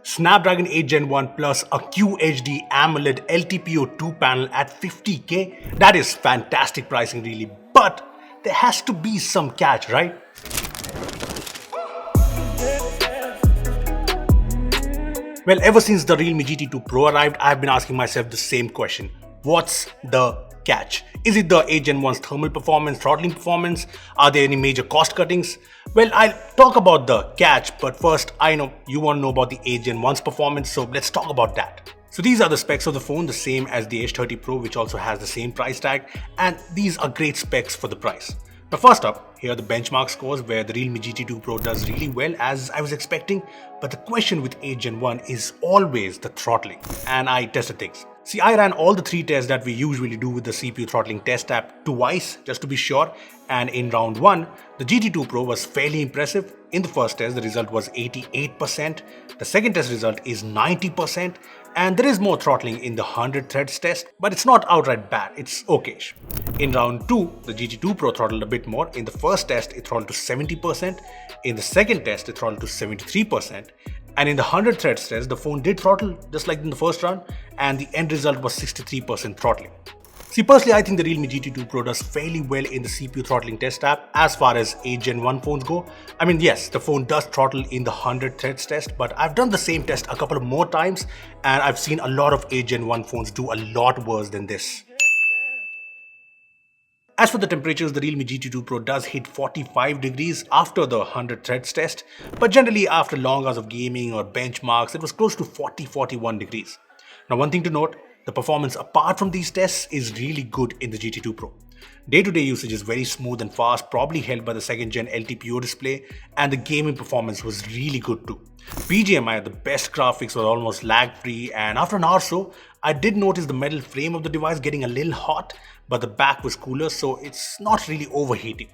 Snapdragon 8 Gen 1 plus a QHD AMOLED LTPO 2 panel at 50k. That is fantastic pricing really, but there has to be some catch, right? Well, ever since the Realme GT2 Pro arrived, I've been asking myself the same question. What's the catch? Is it the 8 Gen 1's thermal performance, throttling performance? Are there any major cost cuttings? Well, I'll talk about the catch, but first, I know you want to know about the 8 Gen 1's performance, so let's talk about that. So these are the specs of the phone, the same as the H30 Pro, which also has the same price tag, and these are great specs for the price. Now first up, here are the benchmark scores where the Realme GT2 Pro does really well as I was expecting, but the question with 8 Gen 1 is always the throttling, and I tested things. See, I ran all the 3 tests that we usually do with the CPU throttling test app twice just to be sure, and in round 1, the GT2 Pro was fairly impressive. In the first test, the result was 88%, the second test result is 90%, and there is more throttling in the 100 threads test, but it's not outright bad, it's okayish. In round 2, the GT2 Pro throttled a bit more. In the first test, it throttled to 70%, in the second test, it throttled to 73%, and in the 100 threads test, the phone did throttle just like in the first run, and the end result was 63% throttling. See, personally, I think the Realme GT2 Pro does fairly well in the CPU throttling test app as far as 8 Gen 1 phones go. I mean, yes, the phone does throttle in the 100 threads test, but I've done the same test a couple of more times, and I've seen a lot of 8 Gen 1 phones do a lot worse than this. As for the temperatures, the Realme GT2 Pro does hit 45 degrees after the 100 threads test, but generally after long hours of gaming or benchmarks, it was close to 40-41 degrees. Now one thing to note, the performance apart from these tests is really good in the GT2 Pro. Day-to-day usage is very smooth and fast, probably helped by the 2nd gen LTPO display, and the gaming performance was really good too. BGMI, the best graphics, were almost lag-free, and after an hour or so, I did notice the metal frame of the device getting a little hot, but the back was cooler, so it's not really overheating.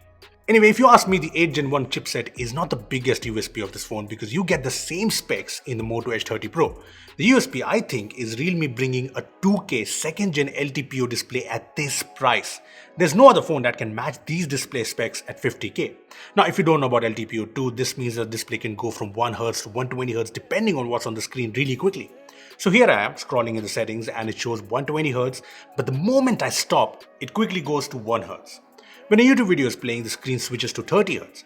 Anyway, if you ask me, the 8 Gen 1 chipset is not the biggest USP of this phone because you get the same specs in the Moto H30 Pro. The USP, I think, is Realme bringing a 2K 2nd gen LTPO display at this price. There's no other phone that can match these display specs at 50k. Now, if you don't know about LTPO 2, this means the display can go from 1Hz to 120Hz depending on what's on the screen really quickly. So here I am scrolling in the settings and it shows 120Hz, but the moment I stop, it quickly goes to 1Hz. When a YouTube video is playing, the screen switches to 30Hz.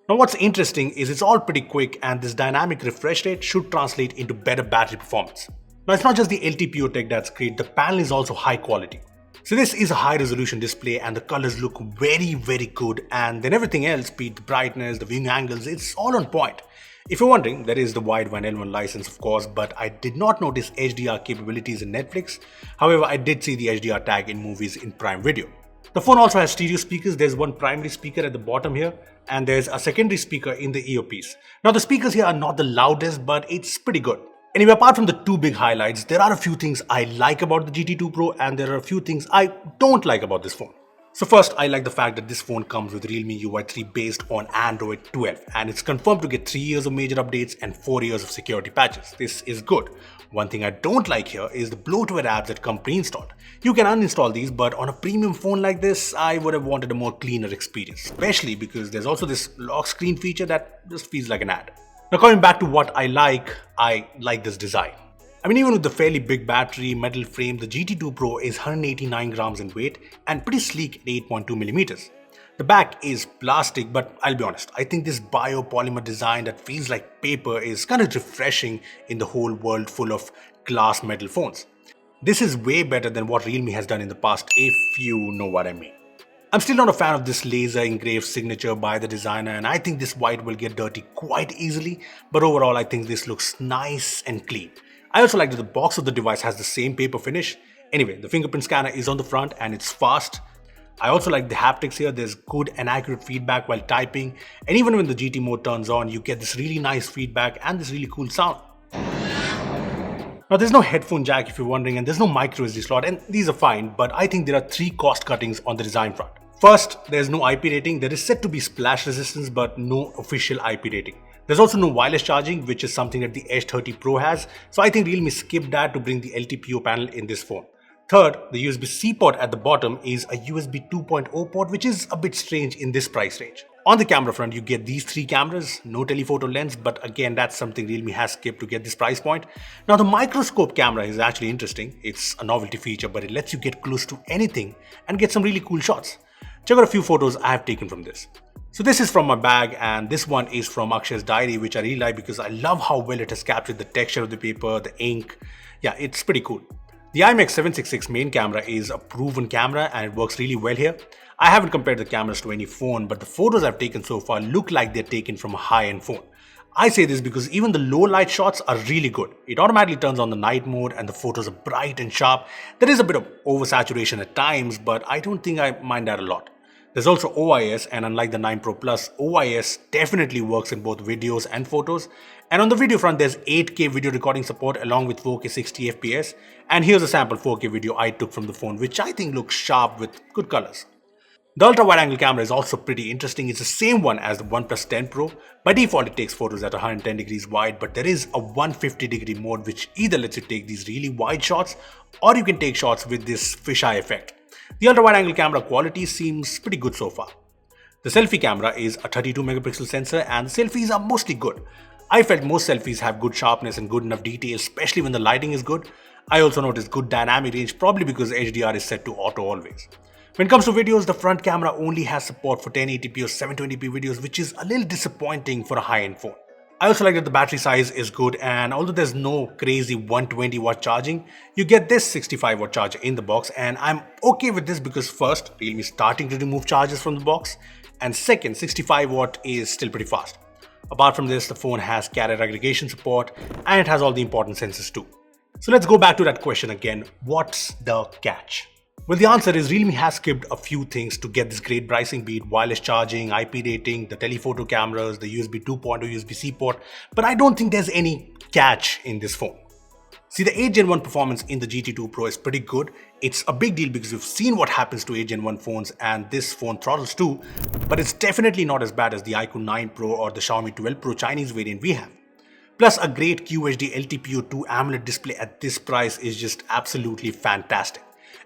Now what's interesting is it's all pretty quick and this dynamic refresh rate should translate into better battery performance. Now it's not just the LTPO tech that's great, the panel is also high quality. So this is a high resolution display and the colors look very good, and then everything else, be it the brightness, the viewing angles, it's all on point. If you're wondering, there is the wide L1 license of course, but I did not notice HDR capabilities in Netflix. However, I did see the HDR tag in movies in Prime Video. The phone also has stereo speakers. There's one primary speaker at the bottom here, and there's a secondary speaker in the earpiece. Now the speakers here are not the loudest, but it's pretty good. Anyway, apart from the 2 big highlights, there are a few things I like about the GT2 Pro and there are a few things I don't like about this phone. So first, I like the fact that this phone comes with Realme UI 3 based on Android 12, and it's confirmed to get 3 years of major updates and 4 years of security patches. This is good. One thing I don't like here is the bloatware apps that come pre-installed. You can uninstall these, but on a premium phone like this, I would have wanted a more cleaner experience, especially because there's also this lock screen feature that just feels like an ad. Now coming back to what I like this design. I mean, even with the fairly big battery, metal frame, the GT2 Pro is 189 grams in weight and pretty sleek at 8.2mm. The back is plastic, but I'll be honest, I think this biopolymer design that feels like paper is kind of refreshing in the whole world full of glass metal phones. This is way better than what Realme has done in the past, if you know what I mean. I'm still not a fan of this laser engraved signature by the designer, and I think this white will get dirty quite easily, but overall I think this looks nice and clean. I also like that the box of the device has the same paper finish. Anyway, the fingerprint scanner is on the front and it's fast. I also like the haptics here. There's good and accurate feedback while typing, and even when the GT mode turns on, you get this really nice feedback and this really cool sound. Now there's no headphone jack if you're wondering, and there's no micro SD slot, and these are fine, but I think there are 3 cost cuttings on the design front. First, there's no IP rating. There is said to be splash resistance but no official IP rating. There's also no wireless charging, which is something that the H30 Pro has, so I think Realme skipped that to bring the LTPO panel in this phone. Third, the USB-C port at the bottom is a USB 2.0 port, which is a bit strange in this price range. On the camera front, you get these 3 cameras, no telephoto lens, but again, that's something Realme has skipped to get this price point. Now, the microscope camera is actually interesting. It's a novelty feature, but it lets you get close to anything and get some really cool shots. Check out a few photos I have taken from this. So this is from my bag, and this one is from Akshay's diary, which I really like because I love how well it has captured the texture of the paper, the ink. Yeah, it's pretty cool. The IMX766 main camera is a proven camera and it works really well here. I haven't compared the cameras to any phone, but the photos I've taken so far look like they're taken from a high-end phone. I say this because even the low light shots are really good. It automatically turns on the night mode and the photos are bright and sharp. There is a bit of oversaturation at times, but I don't think I mind that a lot. There's also OIS, and unlike the 9 Pro Plus, OIS definitely works in both videos and photos. And on the video front, there's 8K video recording support along with 4K 60 FPS. And here's a sample 4K video I took from the phone, which I think looks sharp with good colors. The ultra wide angle camera is also pretty interesting. It's the same one as the OnePlus 10 Pro. By default, it takes photos at 110 degrees wide, but there is a 150 degree mode which either lets you take these really wide shots or you can take shots with this fisheye effect. The ultra wide angle camera quality seems pretty good so far. The selfie camera is a 32 megapixel sensor and the selfies are mostly good. I felt most selfies have good sharpness and good enough detail, especially when the lighting is good. I also noticed good dynamic range, probably because HDR is set to auto always. When it comes to videos, the front camera only has support for 1080p or 720p videos, which is a little disappointing for a high-end phone. I also like that the battery size is good, and although there's no crazy 120 watt charging, you get this 65 watt charger in the box, and I'm okay with this because first, Realme is starting to remove chargers from the box, and second, 65 watt is still pretty fast. Apart from this, the phone has carrier aggregation support, and it has all the important sensors too. So let's go back to that question again, what's the catch? Well, the answer is Realme has skipped a few things to get this great pricing, be it wireless charging, IP rating, the telephoto cameras, the USB 2.0 USB-C port, but I don't think there's any catch in this phone. See, the 8 Gen 1 performance in the GT2 Pro is pretty good. It's a big deal because we've seen what happens to 8 Gen 1 phones and this phone throttles too, but it's definitely not as bad as the iQOO 9 Pro or the Xiaomi 12 Pro Chinese variant we have. Plus, a great QHD LTPO 2 AMOLED display at this price is just absolutely fantastic.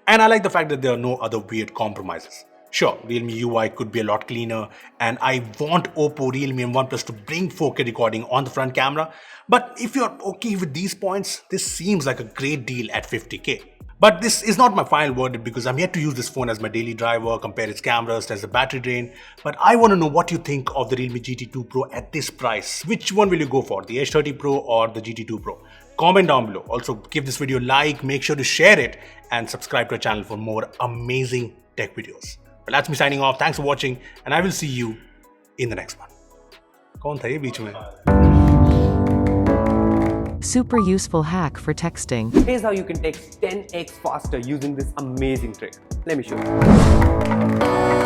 And I like the fact that there are no other weird compromises. Sure, Realme UI could be a lot cleaner, and I want Oppo, Realme and OnePlus to bring 4K recording on the front camera, but if you're okay with these points, this seems like a great deal at 50k. But this is not my final verdict because I'm yet to use this phone as my daily driver, compare its cameras, test the battery drain, but I want to know what you think of the Realme GT2 Pro at this price. Which one will you go for, the H30 Pro or the GT2 Pro? Comment down below. Also, give this video a like, make sure to share it, and subscribe to our channel for more amazing tech videos. But that's me signing off. Thanks for watching, and I will see you in the next one. कौन था ये बीच में? Super useful hack for texting. Here's how you can text 10x faster using this amazing trick. Let me show you.